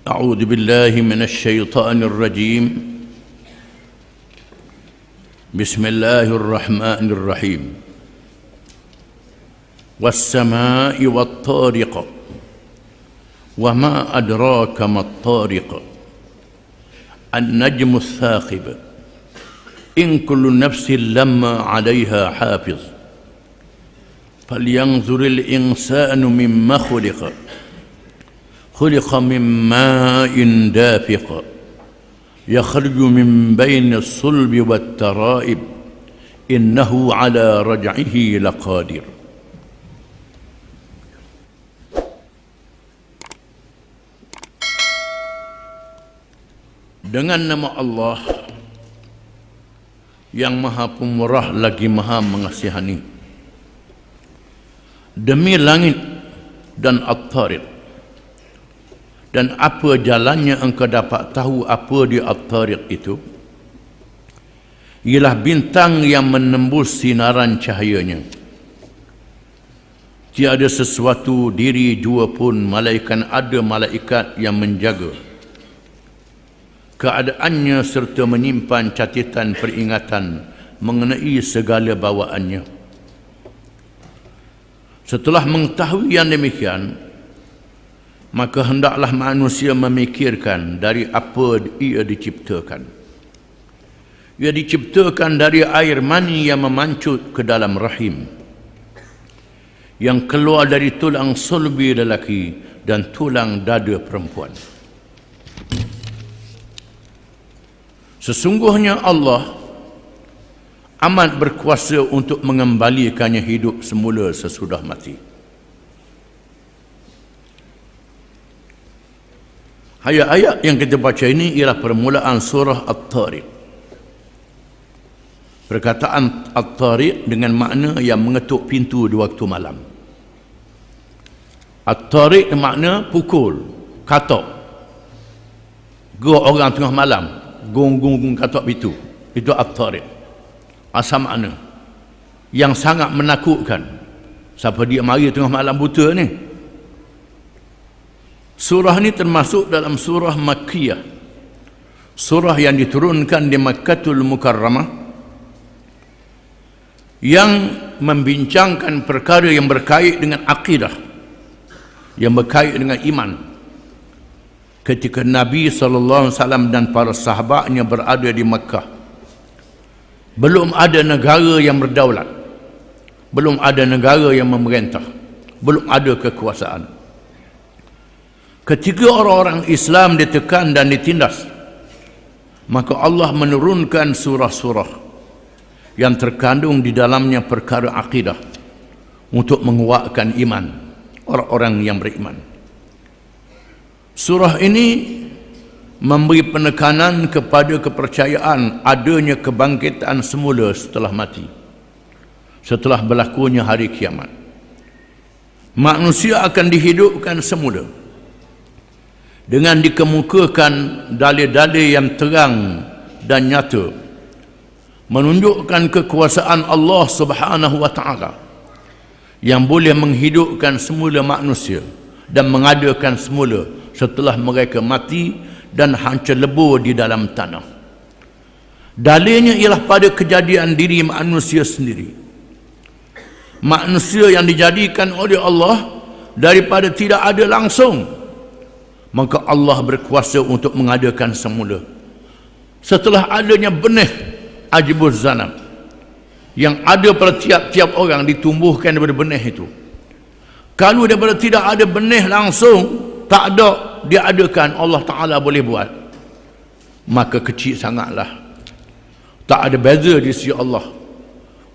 أعوذ بالله من الشيطان الرجيم. بسم الله الرحمن الرحيم. والسماء والطارق وما أدراك ما الطارق النجم الثاقب إن كل نفس لما عليها حافظ فلينظر الإنسان مما خلق من ماء دافق يخرج من بين الصلب والترائب إنه على رجعه لقادر. Dengan nama Allah yang Maha Pemurah lagi Maha Mengasihani, demi langit dan At-Tariq, dan apa jalannya engkau dapat tahu apa di At-Tariq itu, ialah bintang yang menembus sinaran cahayanya. Tiada sesuatu diri jua pun malaikat ada malaikat yang menjaga keadaannya serta menyimpan catatan peringatan mengenai segala bawaannya. Setelah mengetahui yang demikian, maka hendaklah manusia memikirkan dari apa ia diciptakan. Ia diciptakan dari air mani yang memancut ke dalam rahim, yang keluar dari tulang sulbi lelaki dan tulang dada perempuan. Sesungguhnya Allah amat berkuasa untuk mengembalikannya hidup semula sesudah mati. Ayat-ayat yang kita baca ini ialah permulaan surah At-Tariq. Perkataan At-Tariq dengan makna yang mengetuk pintu di waktu malam. At-Tariq makna pukul, katok. Gua orang tengah malam, gong katok pintu. Itu At-Tariq. Asal makna yang sangat menakutkan. Siapa dia mari tengah malam buta ni? Surah ini termasuk dalam surah Makkiyah, surah yang diturunkan di Makkatul Mukarramah, yang membincangkan perkara yang berkait dengan akidah, yang berkait dengan iman. Ketika Nabi SAW dan para sahabatnya berada di Makkah, belum ada negara yang berdaulat, belum ada negara yang memerintah, belum ada kekuasaan. Ketika orang-orang Islam ditekan dan ditindas, maka Allah menurunkan surah-surah yang terkandung di dalamnya perkara akidah untuk menguatkan iman orang-orang yang beriman. Surah ini memberi penekanan kepada kepercayaan adanya kebangkitan semula setelah mati, setelah berlakunya hari kiamat. Manusia akan dihidupkan semula dengan dikemukakan dalil-dalil yang terang dan nyata menunjukkan kekuasaan Allah Subhanahu wa taala yang boleh menghidupkan semula manusia dan mengadakan semula setelah mereka mati dan hancur lebur di dalam tanah. Dalilnya ialah pada kejadian diri manusia sendiri. Manusia yang dijadikan oleh Allah daripada tidak ada langsung, maka Allah berkuasa untuk mengadakan semula. Setelah adanya benih ajibuz zanab yang ada pada tiap-tiap orang, ditumbuhkan daripada benih itu. Kalau daripada tidak ada benih langsung, tak ada diadakan, Allah Ta'ala boleh buat, maka kecil sangatlah. Tak ada beza di sisi Allah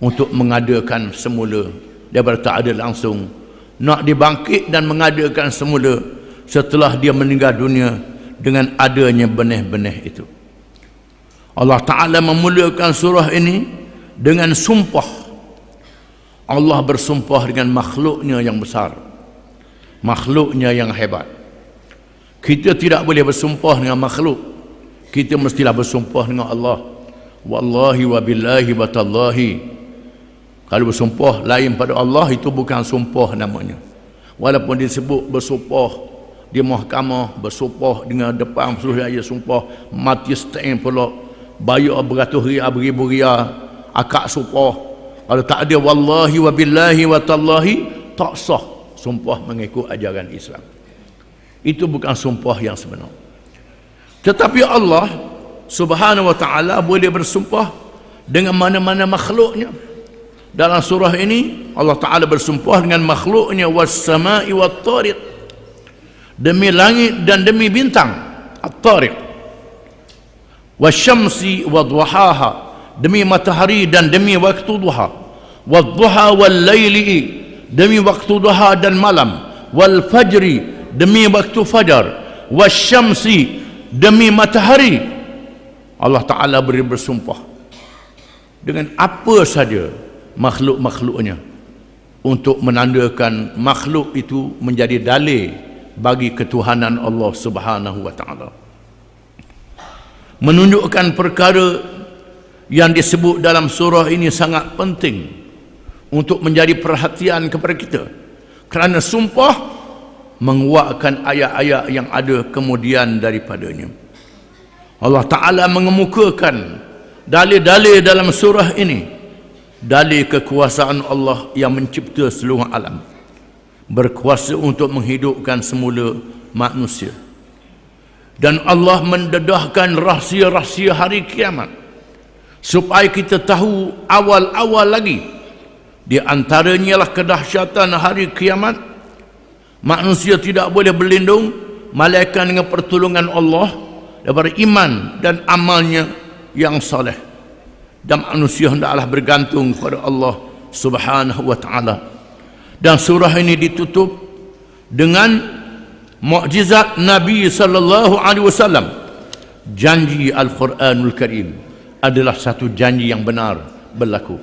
untuk mengadakan semula daripada tak ada langsung. Nak dibangkit dan mengadakan semula setelah dia meninggal dunia dengan adanya benih-benih itu. Allah Ta'ala memulakan surah ini dengan sumpah. Allah bersumpah dengan makhluknya yang besar, makhluknya yang hebat. Kita tidak boleh bersumpah dengan makhluk, kita mestilah bersumpah dengan Allah. Wallahi wa billahi wa tallahi. Kalau bersumpah lain pada Allah, itu bukan sumpah namanya. Walaupun disebut bersumpah di mahkamah bersumpah dengan depan suruh dia sumpah mati stand pula bayar beratus riyal beribu riyal akak sumpah. Kalau tak ada wallahi wa billahi wa tallahi tak sah sumpah mengikut ajaran Islam. Itu bukan sumpah yang sebenar. Tetapi Allah Subhanahu wa ta'ala boleh bersumpah dengan mana-mana makhluknya. Dalam surah ini Allah Ta'ala bersumpah dengan makhluknya, was-sama'i wat-tariq, demi langit dan demi bintang, at-tariq, wasyamsi wadduhaha, demi matahari dan demi waktu duha, wadduha wal-laili, demi waktu duha dan malam, wal-fajri, demi waktu fajar, wasyamsi, demi matahari. Allah Ta'ala beri bersumpah dengan apa saja makhluk-makhluknya untuk menandakan makhluk itu menjadi dalil bagi ketuhanan Allah Subhanahu wa ta'ala, menunjukkan perkara yang disebut dalam surah ini sangat penting untuk menjadi perhatian kepada kita, kerana sumpah menguatkan ayat-ayat yang ada kemudian daripadanya. Allah Ta'ala mengemukakan dalil-dalil dalam surah ini, dalil kekuasaan Allah yang mencipta seluruh alam, berkuasa untuk menghidupkan semula manusia, dan Allah mendedahkan rahsia-rahsia hari kiamat supaya kita tahu awal-awal lagi. Di antaranya ialah kedahsyatan hari kiamat. Manusia tidak boleh berlindung malaikat dengan pertolongan Allah daripada iman dan amalnya yang saleh, dan manusia hendaklah bergantung kepada Allah Subhanahu wa ta'ala. Dan surah ini ditutup dengan mukjizat Nabi sallallahu alaihi wasallam. Janji Al-Quranul Karim adalah satu janji yang benar berlaku.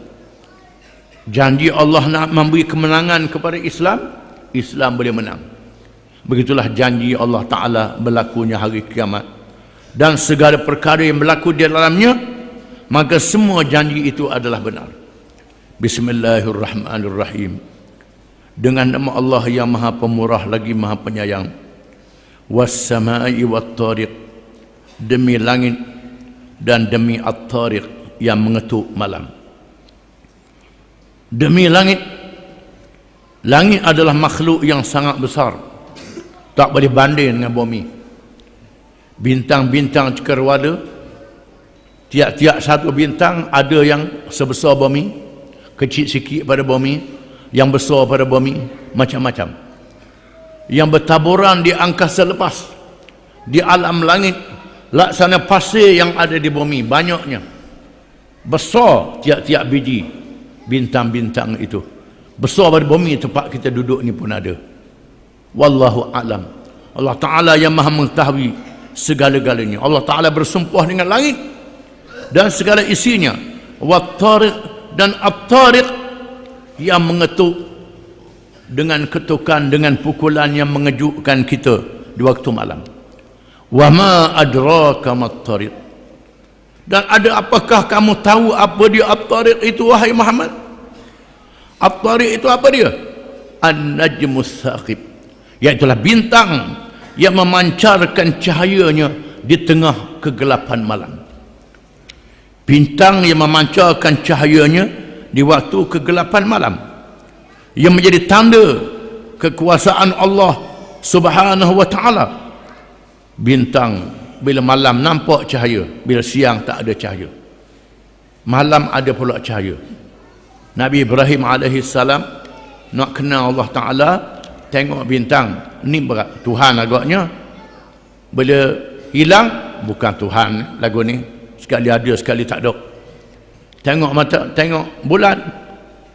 Janji Allah nak memberi kemenangan kepada Islam, Islam boleh menang. Begitulah janji Allah Ta'ala berlakunya hari kiamat dan segala perkara yang berlaku di dalamnya, maka semua janji itu adalah benar. Bismillahirrahmanirrahim. Dengan nama Allah yang maha pemurah lagi maha penyayang. Was-sama'i wat-tariq, demi langit dan demi at-tariq yang mengetuk malam. Demi langit. Langit adalah makhluk yang sangat besar, tak boleh banding dengan bumi. Bintang-bintang cakrawala, tiap-tiap satu bintang ada yang sebesar bumi, kecil sikit pada bumi, yang besar pada bumi, macam-macam, yang bertaburan di angkasa lepas, di alam langit, laksana pasir yang ada di bumi, banyaknya, besar tiap-tiap biji bintang-bintang itu, besar pada bumi tempat kita duduk ni pun ada. Wallahu a'lam. Allah Ta'ala yang maha mengetahui segala-galanya. Allah Ta'ala bersumpah dengan langit dan segala isinya, wat-tariq dan at-tariq, yang mengetuk dengan ketukan, dengan pukulan yang mengejutkan kita di waktu malam. Wa ma adraka mat-tariq, dan ada apakah kamu tahu apa dia at-tariq itu wahai Muhammad? At-tariq itu apa dia? An-najmus saqib, iaitulah bintang yang memancarkan cahayanya di tengah kegelapan malam. Bintang yang memancarkan cahayanya di waktu kegelapan malam, yang menjadi tanda kekuasaan Allah Subhanahu wa ta'ala. Bintang bila malam nampak cahaya, bila siang tak ada cahaya. Malam ada pula cahaya. Nabi Ibrahim alaihi salam nak kenal Allah Ta'ala, tengok bintang, ni berat Tuhan agaknya. Bila hilang, bukan Tuhan lagu ni, sekali ada sekali tak ada. Tengok mata, tengok bulan,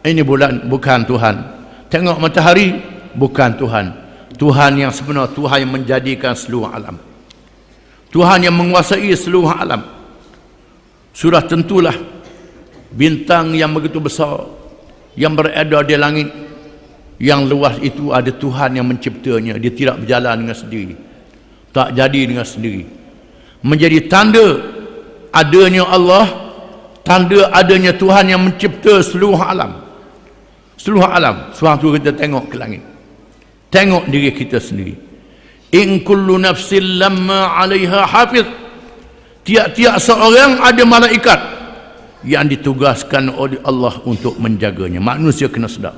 ini bulan, bukan Tuhan. Tengok matahari, bukan Tuhan. Tuhan yang sebenar, Tuhan yang menjadikan seluruh alam, Tuhan yang menguasai seluruh alam. Sudah tentulah bintang yang begitu besar yang beredar di langit yang luas itu ada Tuhan yang menciptanya. Dia tidak berjalan dengan sendiri, tak jadi dengan sendiri. Menjadi tanda adanya Allah, tanda adanya Tuhan yang mencipta seluruh alam. Seluruh alam. Suatu kita tengok ke langit, tengok diri kita sendiri. In kullu nafsin lamma 'alaiha hafiz. Tiap-tiap seorang ada malaikat yang ditugaskan oleh Allah untuk menjaganya. Manusia kena sedar.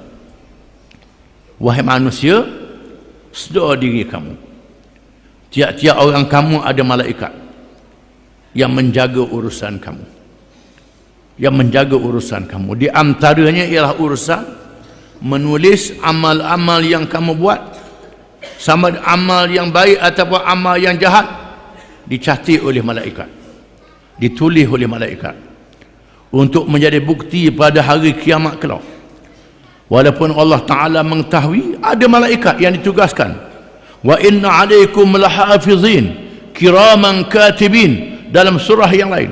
Wahai manusia, sedar diri kamu. Tiap-tiap orang kamu ada malaikat yang menjaga urusan kamu. Yang menjaga urusan kamu. Di antaranya ialah urusan menulis amal-amal yang kamu buat. Sama ada amal yang baik ataupun amal yang jahat, dicatat oleh malaikat, ditulis oleh malaikat untuk menjadi bukti pada hari kiamat kelak. Walaupun Allah Ta'ala mengetahui ada malaikat yang ditugaskan, wa inna alaikum lahafizin kiraman katibin, dalam surah yang lain,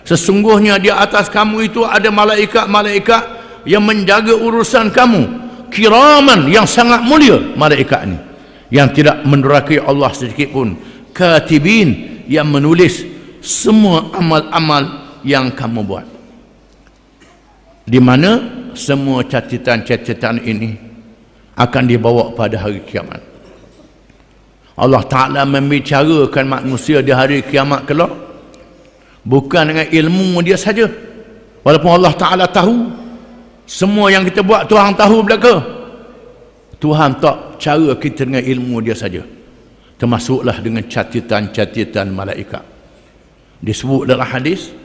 sesungguhnya di atas kamu itu ada malaikat-malaikat yang menjaga urusan kamu, kiraman, yang sangat mulia malaikat ini, yang tidak mendurhakai Allah sedikit pun, katibin, yang menulis semua amal-amal yang kamu buat, di mana semua catatan-catatan ini akan dibawa pada hari kiamat. Allah Ta'ala membicarakan manusia di hari kiamat kelak bukan dengan ilmu dia saja, walaupun Allah Ta'ala tahu semua yang kita buat, Tuhan tahu belaka. Tuhan tak cara kita dengan ilmu dia saja, termasuklah dengan catatan-catatan malaikat. Disebut dalam hadis,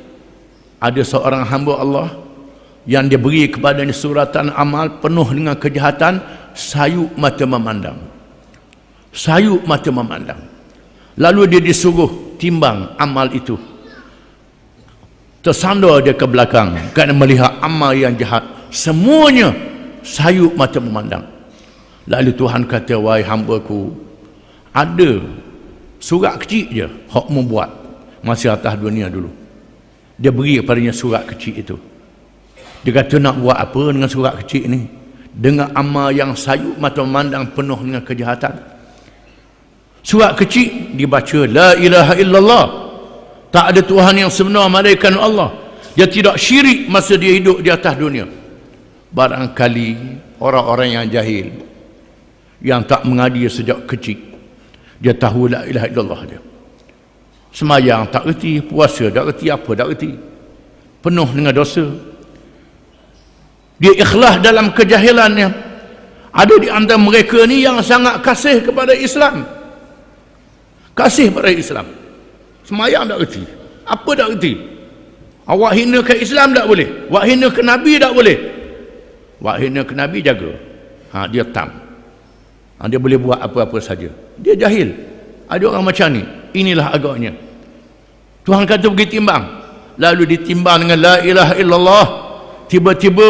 ada seorang hamba Allah yang dia beri kepadanya suratan amal penuh dengan kejahatan, sayup mata memandang, sayup mata memandang. Lalu dia disuruh timbang amal itu, tersandar dia ke belakang kerana melihat amal yang jahat, semuanya sayup mata memandang. Lalu Tuhan kata, wahai hamba-Ku, ada surat kecil je hak membuat masih atas dunia dulu. Dia beri kepadanya surat kecil itu. Dia kata, nak buat apa dengan surat kecil ni? Dengan amal yang sayup mata memandang penuh dengan kejahatan. Surat kecil dibaca, la ilaha illallah, tak ada Tuhan yang sebenar melainkan Allah. Dia tidak syirik masa dia hidup di atas dunia. Barangkali orang-orang yang jahil, yang tak mengaji sejak kecil, dia tahu la ilaha illallah dia, semayang tak reti, puasa tak reti, apa tak reti, penuh dengan dosa. Dia ikhlas dalam kejahilannya. Ada di antara mereka ni yang sangat kasih kepada Islam, kasih pada Islam, semayang tak reti, apa tak reti. Awak hina ke Islam tak boleh, awak hina ke Nabi tak boleh. Awak hina ke Nabi jaga, dia tam. Dia boleh buat apa-apa saja. Dia jahil. Ada orang macam ni. Inilah agaknya. Tuhan kata pergi timbang. Lalu ditimbang dengan la ilaha illallah. Tiba-tiba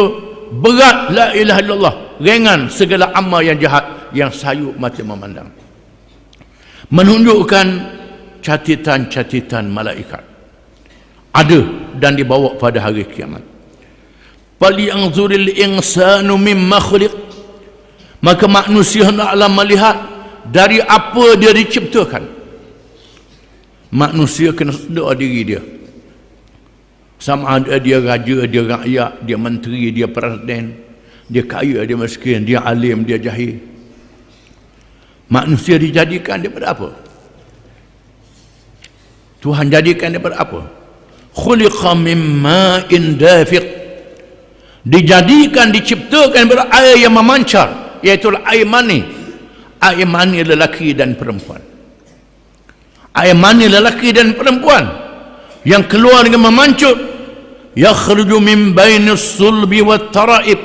berat la ilaha illallah, ringan segala amal yang jahat yang sayup mata memandang. Menunjukkan catatan-catatan malaikat ada dan dibawa pada hari kiamat. Falyanzuril insanu mimma khuliq, maka manusia hendaklah melihat dari apa dia diciptakan. Manusia kena sedar diri dia, sama ada dia raja, dia rakyat, dia menteri, dia presiden, dia kaya, dia miskin, dia alim, dia jahil. Manusia dijadikan daripada apa? Tuhan jadikan daripada apa? Khuliqa min ma'in dafiq, dijadikan, diciptakan daripada air yang memancar, iaitu air mani. Air mani lelaki dan perempuan. Air mani lelaki dan perempuan yang keluar dengan memancut, yakhruju min bainis sulbi wat tara'ib,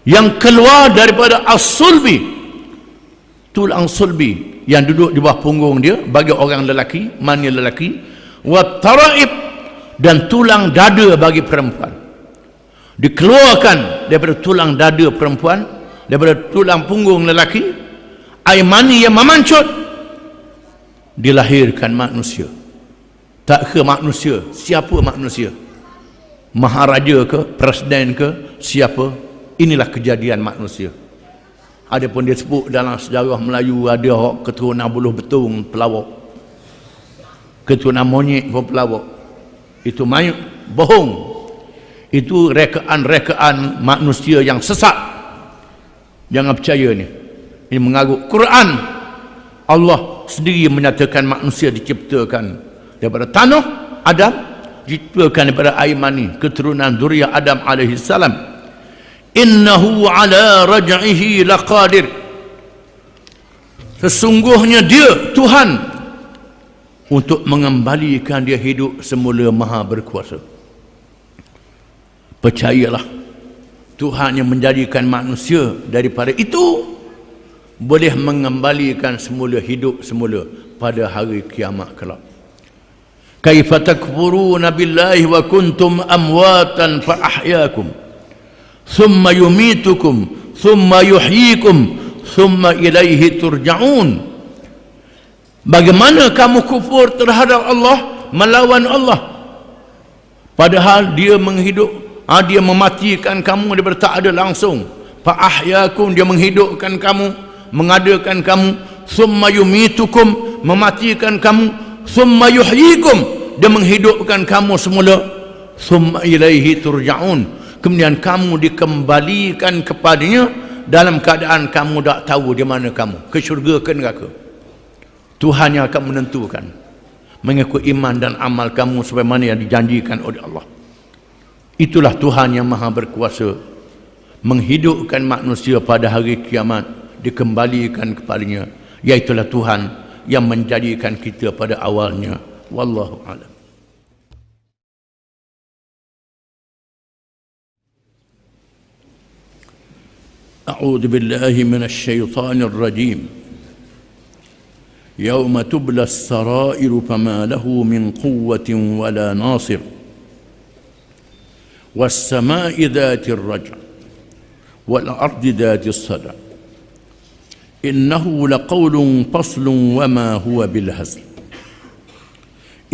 yang keluar daripada as-sulbi, tulang sulbi yang duduk di bawah punggung dia bagi orang lelaki, mani lelaki, wat tara'ib, dan tulang dada bagi perempuan. Dikeluarkan daripada tulang dada perempuan, daripada tulang punggung lelaki, air mani yang memancut, dilahirkan manusia. Tak ke manusia, siapa manusia? Maharaja ke, presiden ke, siapa? Inilah kejadian manusia. Adapun dia sebut dalam sejarah Melayu, ada orang keturunan buluh betung pelawak, keturunan monyet pun pelawak. Itu mayat, bohong. Itu rekaan-rekaan manusia yang sesat. Jangan percaya ni. Ini mengarut Quran Allah sendiri menyatakan manusia diciptakan daripada tanah Adam, diciptakan daripada air mani, keturunan zuriat Adam alaihi salam. Innahu ala raj'ihi laqadir. Sesungguhnya dia Tuhan untuk mengembalikan dia hidup semula, maha berkuasa. Percayalah, Tuhan yang menjadikan manusia daripada itu boleh mengembalikan semula hidup semula pada hari kiamat kelak. Kaifa takfuruna billahi wa kuntum amwatan fa ahyaakum thumma yumitukum thumma yuhyikum thumma ilaihi turja'un. Bagaimana kamu kufur terhadap Allah, melawan Allah, padahal dia dia mematikan kamu daripada tak ada langsung. Fa ahyaakum, dia menghidupkan kamu, mengadakan kamu. Thumma yumitukum, mematikan kamu. Thumma yuhyikum, dia menghidupkan kamu semula. Thumma ilaihi turja'un, kemudian kamu dikembalikan kepadanya dalam keadaan kamu tak tahu di mana kamu, ke syurga ke neraka. Tuhan yang akan menentukan mengikut iman dan amal kamu sebagaimana yang dijanjikan oleh Allah. Itulah Tuhan yang maha berkuasa menghidupkan manusia pada hari kiamat, dikembalikan kepadanya. Iaitulah Tuhan yang menjadikan kita pada awalnya. Wallahu a'lam. A'udzu billahi minasy syaithanir rajim. Yauma tubla as-sarair fama lahu min quwwatin wala nasir. Was-samaa'i dhatir raj' wal ardi dhatis sada'. Innahu laqawlun faslun wama huwa bil hazl.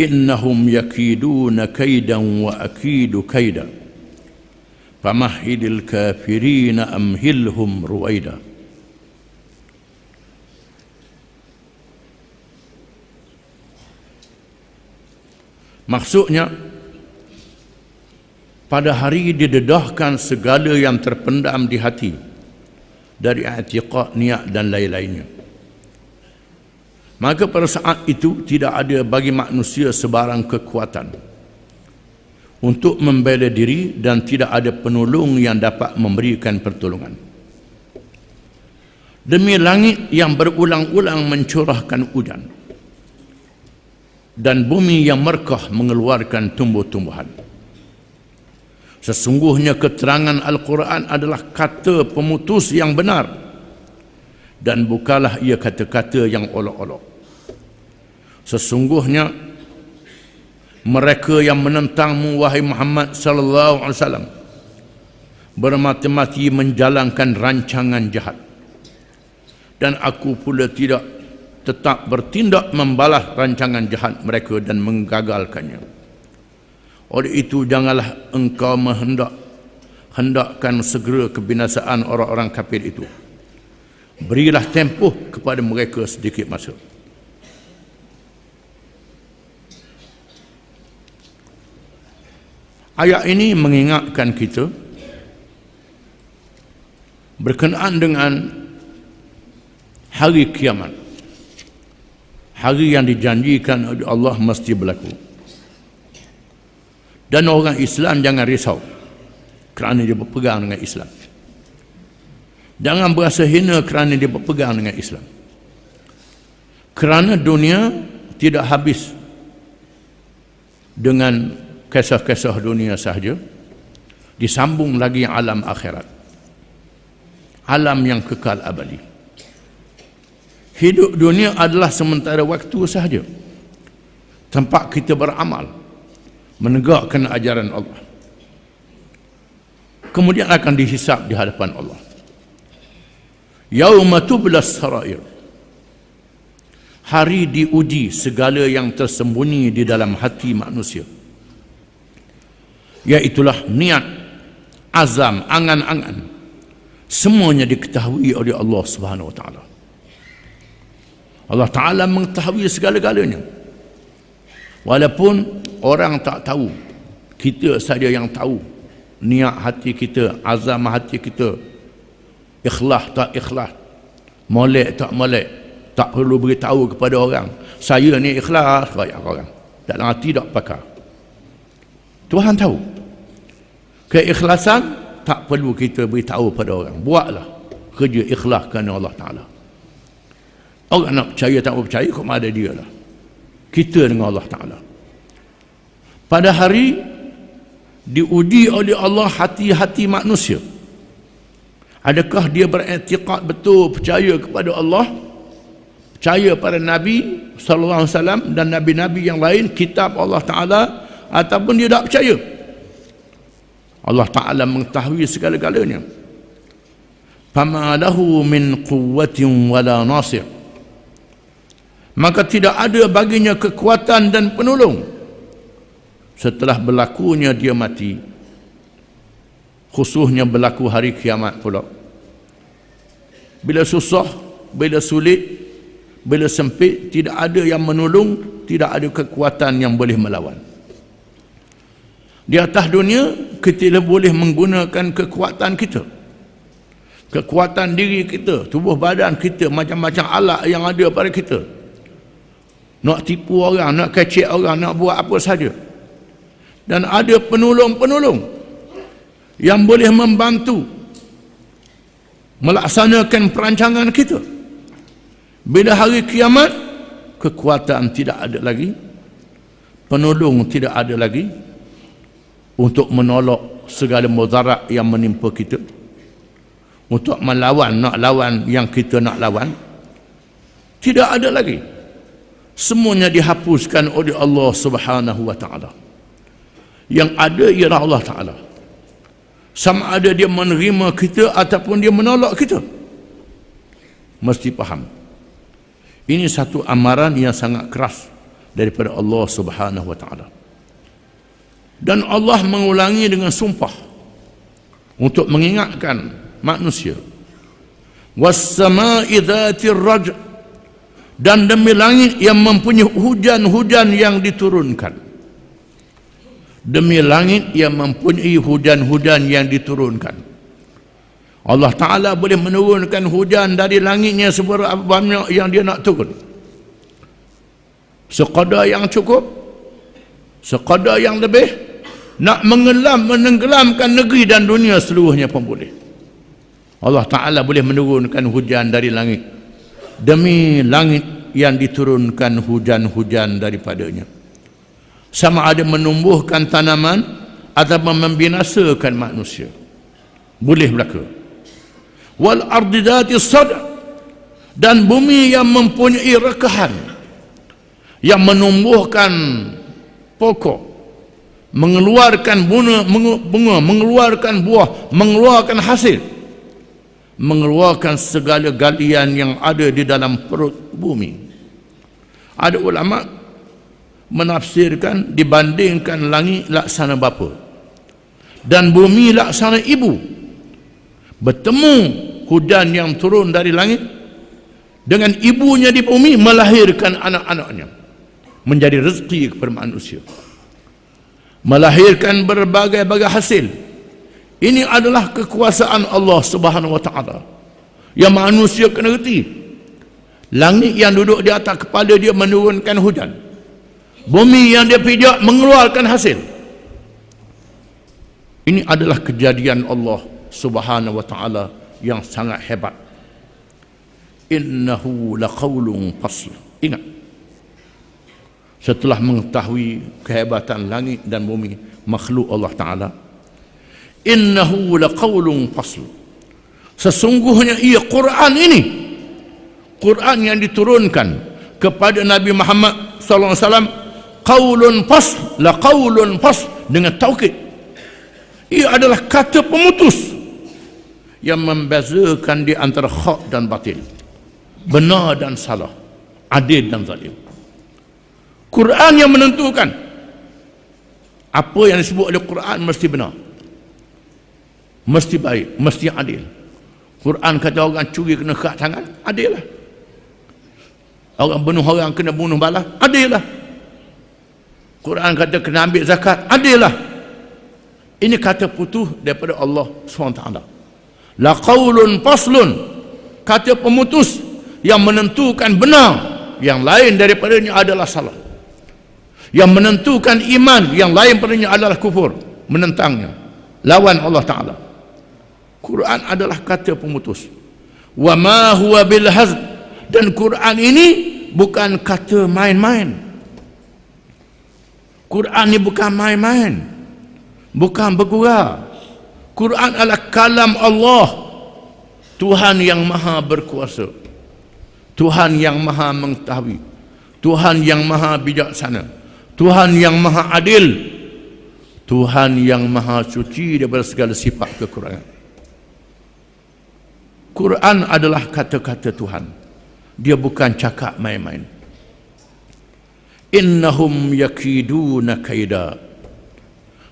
Innahum yakiduna kaidan wa akidu kaida. Famahhilil kafirina amhilhum ruwaida. Maksudnya, pada hari didedahkan segala yang terpendam di hati dari i'tiqad, niat dan lain-lainnya. Maka pada saat itu tidak ada bagi manusia sebarang kekuatan untuk membela diri dan tidak ada penolong yang dapat memberikan pertolongan. Demi langit yang berulang-ulang mencurahkan hujan dan bumi yang merkah mengeluarkan tumbuh-tumbuhan. Sesungguhnya keterangan Al-Quran adalah kata pemutus yang benar dan bukanlah ia kata-kata yang olok-olok. Sesungguhnya mereka yang menentangmu wahai Muhammad sallallahu alaihi wasallam bermati-mati menjalankan rancangan jahat, dan aku pula tidak tetap bertindak membalas rancangan jahat mereka dan menggagalkannya. Oleh itu janganlah engkau hendakkan segera kebinasaan orang-orang kafir itu. Berilah tempoh kepada mereka sedikit masa. Ayat ini mengingatkan kita berkenaan dengan hari kiamat, hari yang dijanjikan oleh Allah mesti berlaku. Dan orang Islam jangan risau kerana dia berpegang dengan Islam. Jangan berasa hina kerana dia berpegang dengan Islam. Kerana dunia tidak habis dengan kisah-kisah dunia sahaja, disambung lagi alam akhirat, alam yang kekal abadi. Hidup dunia adalah sementara waktu sahaja, tempat kita beramal, menegakkan ajaran Allah, kemudian akan dihisab di hadapan Allah. Yauma tublas sarair, hari diuji segala yang tersembunyi di dalam hati manusia, iaitulah niat, azam, angan-angan, semuanya diketahui oleh Allah Subhanahu wa taala. Allah Taala mengetahui segala-galanya. Walaupun orang tak tahu, kita saja yang tahu niat hati kita, azam hati kita, ikhlas tak ikhlas, molek tak molek, Tak perlu beritahu kepada orang, saya ni ikhlas, banyak orang. Dalam hati tak pakar. Tuhan tahu. Keikhlasan tak perlu kita beritahu pada orang. Buatlah kerja ikhlas kerana Allah Ta'ala. Orang nak percaya tak percaya, kok ada dia lah. Kita dengan Allah Ta'ala. Pada hari diuji oleh Allah hati-hati manusia. Adakah dia beriktikad betul, percaya kepada Allah, percaya pada Nabi sallallahu alaihi wasallam dan nabi-nabi yang lain, kitab Allah Taala, ataupun dia tak percaya? Allah Taala mengetahui segala-galanya. Fama lahu min quwwatin wala nasir. Maka tidak ada baginya kekuatan dan penolong setelah berlakunya dia mati, khususnya berlaku hari kiamat pula. Bila susah, bila sulit, bila sempit, tidak ada yang menolong, tidak ada kekuatan yang boleh melawan. Di atas dunia, kita boleh menggunakan kekuatan kita, kekuatan diri kita, tubuh badan kita, macam-macam alat yang ada pada kita. Nak tipu orang, nak kecek orang, nak buat apa saja. Dan ada penolong-penolong yang boleh membantu melaksanakan perancangan kita. Bila hari kiamat, kekuatan tidak ada lagi, penolong tidak ada lagi untuk menolak segala mudarat yang menimpa kita, untuk melawan, nak lawan yang kita nak lawan, tidak ada lagi. Semuanya dihapuskan oleh Allah Subhanahu wa Ta'ala. Yang ada ialah Allah Ta'ala. Sama ada dia menerima kita ataupun dia menolak kita, mesti faham. Ini satu amaran yang sangat keras daripada Allah Subhanahu wa Ta'ala. Dan Allah mengulangi dengan sumpah untuk mengingatkan manusia. Was-sama'i dzatir raj', dan demi langit yang mempunyai hujan-hujan yang diturunkan. Demi langit yang mempunyai hujan-hujan yang diturunkan. Allah Ta'ala boleh menurunkan hujan dari langitnya seberapa banyak yang dia nak turun. Sekadar yang cukup, sekadar yang lebih, nak menenggelamkan negeri dan dunia seluruhnya pun boleh. Allah Ta'ala boleh menurunkan hujan dari langit, demi langit yang diturunkan hujan-hujan daripadanya. Sama ada menumbuhkan tanaman atau membinasakan manusia, boleh berlaku. Wal ardi dzati sad', dan bumi yang mempunyai rekahan, yang menumbuhkan pokok, mengeluarkan bunga, mengeluarkan buah, mengeluarkan hasil, mengeluarkan segala galian yang ada di dalam perut bumi. Ada ulama menafsirkan, dibandingkan langit laksana bapa dan bumi laksana ibu. Bertemu hujan yang turun dari langit dengan ibunya di bumi, melahirkan anak-anaknya, menjadi rezeki kepada manusia, melahirkan berbagai-bagai hasil. Ini adalah kekuasaan Allah Subhanahu wa Ta'ala yang manusia kena reti. Langit yang duduk di atas kepala dia menurunkan hujan, bumi yang dia pijak mengeluarkan hasil. Ini adalah kejadian Allah Subhanahu wa Ta'ala yang sangat hebat. Innahu laqaulun fasl. Ingat, setelah mengetahui kehebatan langit dan bumi, makhluk Allah Ta'ala, innahu laqaulun fasl, sesungguhnya ia Quran ini, Quran yang diturunkan kepada Nabi Muhammad sallallahu alaihi wasallam, qaulun fasl, laqaulun fasl, dengan taukid. Ia adalah kata pemutus yang membezakan di antara hak dan batil, benar dan salah, adil dan zalim. Quran yang menentukan apa yang disebut oleh Quran mesti benar, mesti baik, mesti adil. Quran kata orang curi kena kat tangan, adil lah. Orang bunuh orang kena bunuh balas, adil lah. Quran kata kena ambil zakat, adil lah. Ini kata putus daripada Allah SWT. La qaulun faslun, kata pemutus yang menentukan benar, yang lain daripadanya adalah salah. Yang menentukan iman, yang lain padanya adalah kufur, menentangnya, lawan Allah Ta'ala. Quran adalah kata pemutus. Wa ma huwa bil hazl, dan Quran ini bukan kata main-main. Quran ini bukan main-main, bukan bergurau. Quran adalah kalam Allah, Tuhan yang maha berkuasa, Tuhan yang maha mengetahui, Tuhan yang maha bijaksana, Tuhan yang maha adil, Tuhan yang maha suci daripada segala sifat kekurangan. Quran adalah kata-kata Tuhan, dia bukan cakap main-main. Innahum yakiduna kaida,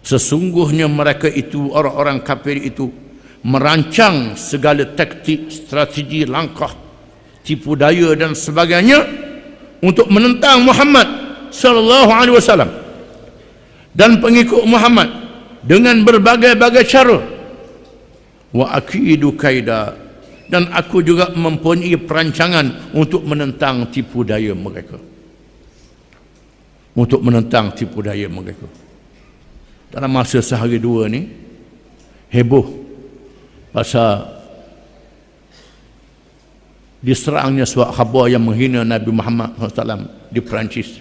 sesungguhnya mereka itu, orang-orang kafir itu, merancang segala taktik, strategi, langkah, tipu daya dan sebagainya untuk menentang Muhammad sallallahu alaihi wasallam dan pengikut Muhammad dengan berbagai-bagai cara. Wa akidu kaida, dan aku juga mempunyai perancangan untuk menentang tipu daya mereka, untuk menentang tipu daya mereka. Dalam masa sehari dua ni heboh pasal diserangnya suatu khabar yang menghina Nabi Muhammad SAW di Perancis,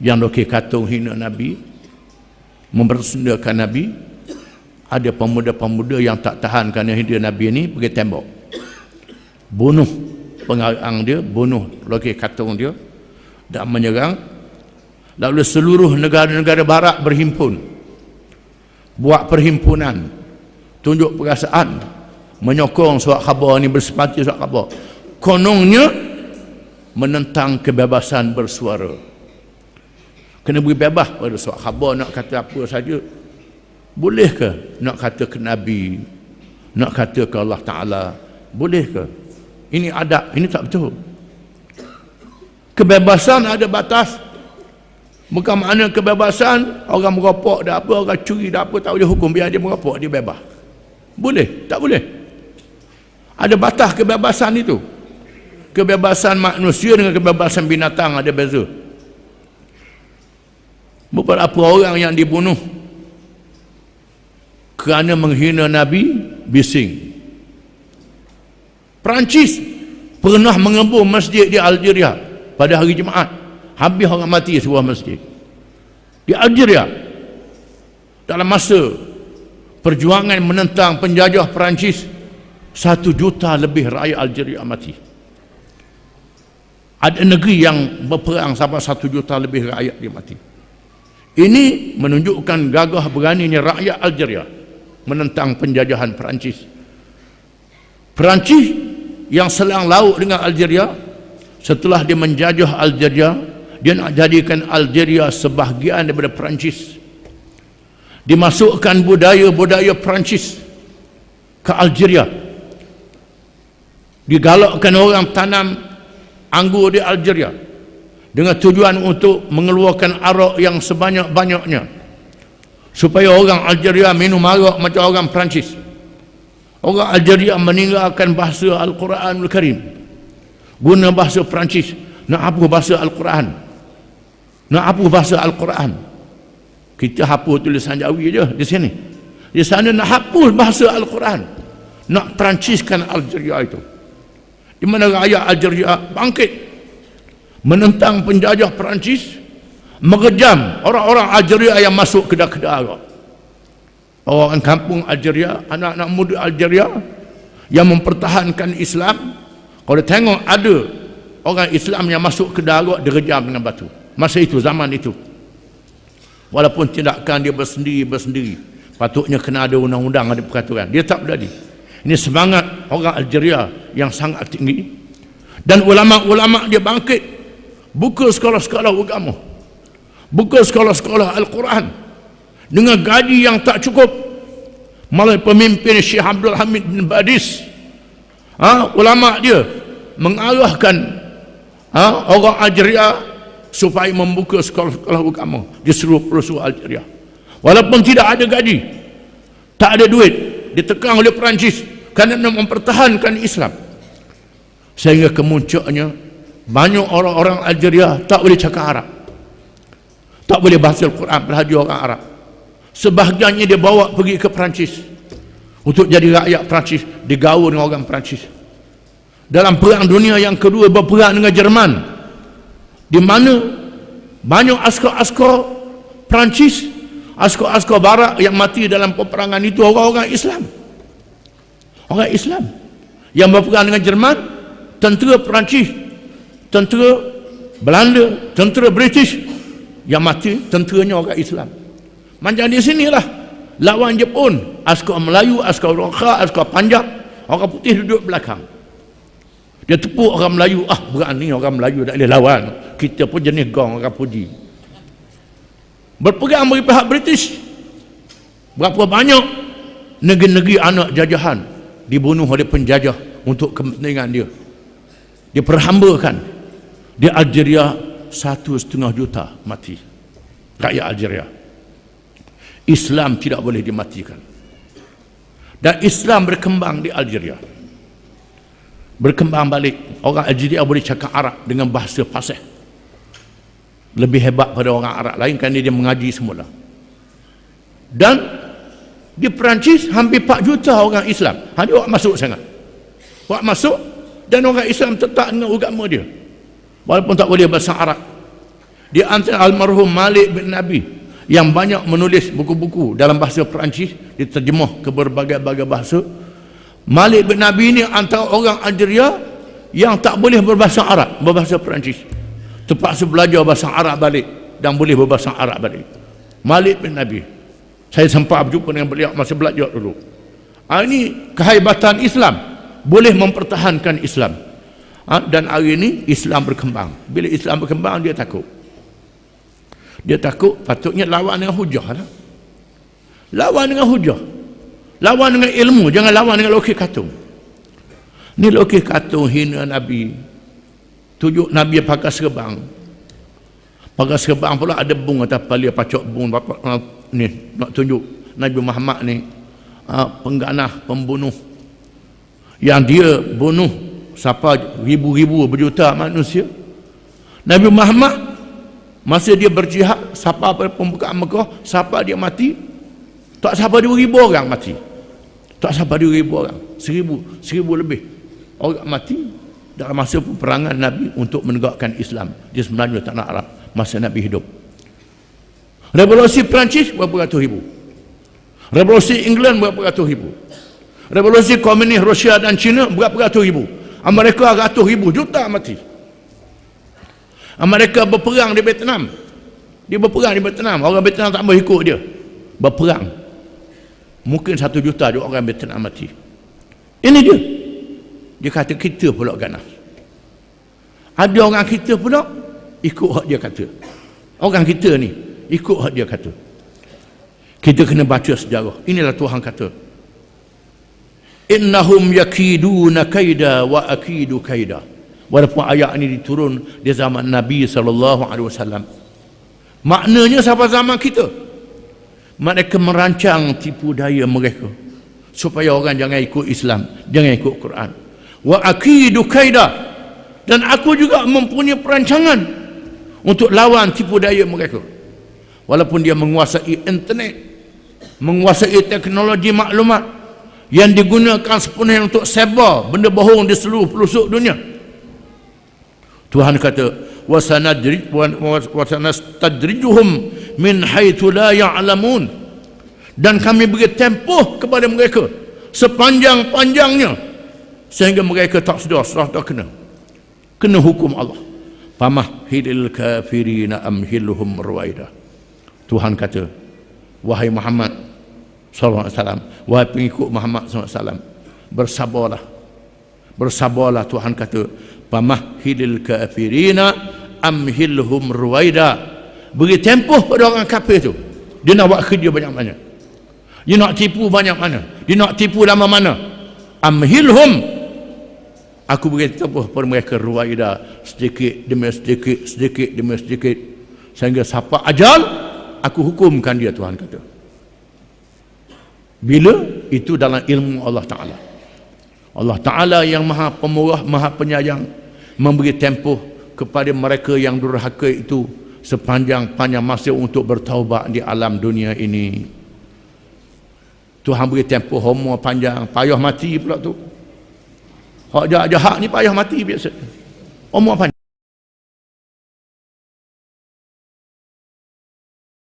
yang lokek katung hina Nabi, mempersendakan Nabi. Ada pemuda-pemuda yang tak tahan kerana hina Nabi ni, pergi tembak, bunuh pengarang dia, bunuh lokek katung dia dan menyerang. Lalu seluruh negara-negara barat berhimpun, buat perhimpunan, tunjuk perasaan, menyokong surat khabar ni, bersepati surat khabar, konongnya menentang kebebasan bersuara. Kena beri bebas pada surat khabar, nak kata apa saja. Boleh ke nak kata ke Nabi, nak kata ke Allah Ta'ala? Boleh ke? Ini adab, ini tak betul. Kebebasan ada batas. Bukan makna kebebasan orang merokok dah apa, orang curi dah apa, tak boleh hukum, biar dia merokok, dia bebas. Boleh? Tak boleh. Ada batas kebebasan itu. Kebebasan manusia dengan kebebasan binatang ada beza. Beberapa orang yang dibunuh kerana menghina Nabi, bising. Perancis pernah mengebom masjid di Algeria pada hari Jumaat, habis orang mati sebuah masjid di Algeria. Dalam masa perjuangan menentang penjajah Perancis, 1 juta lebih rakyat Algeria mati. Ada negeri yang berperang sampai 1 juta lebih rakyat dia mati. Ini menunjukkan gagah beraninya rakyat Algeria menentang penjajahan Perancis. Perancis yang selang laut dengan Algeria, setelah dia menjajah Algeria, dia nak jadikan Algeria sebahagian daripada Perancis. Dimasukkan budaya-budaya Perancis ke Algeria. Digalakkan orang tanam anggur di Algeria dengan tujuan untuk mengeluarkan arak yang sebanyak-banyaknya, supaya orang Algeria minum arak macam orang Perancis. Orang Algeria meninggalkan bahasa Al-Quranul Karim, guna bahasa Perancis, nak hapus bahasa Al-Quran, nak hapus bahasa Al-Quran. Kita hapus tulisan Jawi je di sini, di sana nak hapus bahasa Al-Quran, nak Peranciskan Algeria itu. Di mana rakyat Algeria bangkit menentang penjajah Perancis, mengejam orang-orang Algeria yang masuk kedai-kedai arak. Orang kampung Algeria, anak-anak muda Algeria yang mempertahankan Islam, kalau tengok ada orang Islam yang masuk kedai arak, direjam dengan batu. Masa itu, zaman itu, walaupun tindakan dia bersendiri, patutnya kena ada undang-undang, ada peraturan, dia tak berani. Ini semangat orang Algeria yang sangat tinggi. Dan ulama-ulama dia bangkit, buka sekolah-sekolah agama, buka sekolah-sekolah Al-Quran dengan gaji yang tak cukup, melalui pemimpin Syekh Abdul Hamid bin Badis. Ulama dia mengarahkan orang Algeria supaya membuka sekolah-sekolah agama di seluruh pelosok Algeria, walaupun tidak ada gaji, tak ada duit, ditekan oleh Perancis kerana mempertahankan Islam. Sehingga kemuncaknya banyak orang-orang Algeria tak boleh cakap Arab, tak boleh bahasa Al-Quran, berhadi orang Arab. Sebahagiannya dia bawa pergi ke Perancis untuk jadi rakyat Perancis, digaul dengan orang Perancis. Dalam perang dunia yang kedua berperang dengan Jerman, di mana banyak askar-askar Perancis, askar-askar barat yang mati dalam peperangan itu orang-orang Islam. Orang Islam yang berperang dengan Jerman, tentera Perancis, tentera Belanda, tentera British, yang mati tenteranya orang Islam. Macam di sinilah lawan Jepun, askar Melayu, askar Roka, askar Panjab, orang putih duduk belakang. Dia tepuk orang Melayu, berani orang Melayu tak boleh lawan, kita pun jenis gong, orang puji. Berperang bagi pihak British, berapa banyak negeri-negeri anak jajahan dibunuh oleh penjajah untuk kepentingan dia, diperhambakan. Di Algeria 1,5 juta mati rakyat Algeria. Islam tidak boleh dimatikan, dan Islam berkembang di Algeria, berkembang balik. Orang Algeria boleh cakap Arab dengan bahasa fasih, lebih hebat pada orang Arab lain kerana dia mengaji semula. Dan di Perancis hampir 4 juta orang Islam. Dia orang masuk sangat, orang masuk, dan orang Islam tetap dengan agama dia walaupun tak boleh bahasa Arab. Di antara almarhum Malik bin Nabi yang banyak menulis buku-buku dalam bahasa Perancis, diterjemah ke berbagai-bagai bahasa. Malik bin Nabi ini antara orang Algeria yang tak boleh berbahasa Arab, berbahasa Perancis, terpaksa belajar bahasa Arab balik dan boleh berbahasa Arab balik. Malik bin Nabi, saya sempat berjumpa dengan beliau masa belajar dulu. Ini kehebatan Islam, boleh mempertahankan Islam. Dan hari ini Islam berkembang. Bila Islam berkembang, dia takut. Dia takut, patutnya lawan dengan hujah lah. Lawan dengan hujah, lawan dengan ilmu, jangan lawan dengan lokeh katung. Ni lokeh katung hina Nabi, tunjuk Nabi pakai serban. Pakai serban pula ada bung atas kepala, pacok bung ni nak tunjuk Nabi Muhammad ni pengganah, pembunuh, yang dia bunuh siapa ribu-ribu berjuta manusia. Nabi Muhammad masa dia berjihad, siapa pembukaan Mekah, siapa dia mati, tak siapa 2,000 orang mati, tak siapa 2,000 orang, 1,000 lebih orang mati dalam masa peperangan Nabi untuk menegakkan Islam di semenanjung tanah Arab masa Nabi hidup. Revolusi Perancis berapa ratus ribu, revolusi England berapa ratus ribu, revolusi komunis Rusia dan China berapa ratus ribu, Amerika ratus ribu juta mati. Amerika berperang di Vietnam, dia berperang di Vietnam, orang Vietnam tak mau ikut dia, berperang, mungkin 1 juta dia orang Vietnam mati. Ini dia kata kita pula ganas. Ada orang kita pula ikut hak dia kata, orang kita ni ikut hak dia kata. Kita kena baca sejarah. Inilah Tuhan kata, innahum yakiduna kaida wa akidu kaida. Walaupun ayat ini diturun di zaman Nabi SAW, maknanya sampai zaman kita, mereka merancang tipu daya mereka supaya orang jangan ikut Islam, jangan ikut Quran. Wa akidu kaida, dan aku juga mempunyai perancangan untuk lawan tipu daya mereka. Walaupun dia menguasai internet, menguasai teknologi maklumat yang digunakan sepenuhnya untuk sebar benda bohong di seluruh pelosok dunia. Tuhan kata, wasanastadrijuhum min haitsu la ya'lamun, dan kami beri tempoh kepada mereka sepanjang-panjangnya sehingga mereka tak sedar, kena hukum Allah. Famahhilil kafirina amhilhum ruwaida. Tuhan kata, wahai Muhammad sallallahu alaihi wasallam, wahai pengikut Muhammad sallallahu alaihi wasallam, bersabarlah, bersabarlah. Tuhan kata, famahhilil kafirina amhilhum ruwaida, beri tempoh pada orang kafir tu. Dia nak buat kerja banyak-banyak, dia nak tipu banyak-mana, dia nak tipu lama mana. Amhilhum, aku beri tempoh pada mereka ruwaida, sedikit demi sedikit, sedikit demi sedikit, sehingga siapa ajal aku hukumkan dia. Tuhan kata, bila itu dalam ilmu Allah Ta'ala. Allah Ta'ala yang maha pemurah, maha penyayang, memberi tempoh kepada mereka yang durhaka itu sepanjang-panjang masa untuk bertaubat di alam dunia ini. Tuhan beri tempoh umur panjang, payah mati pula tu. Hak jahat-jahat ni payah mati biasa. Umur panjang.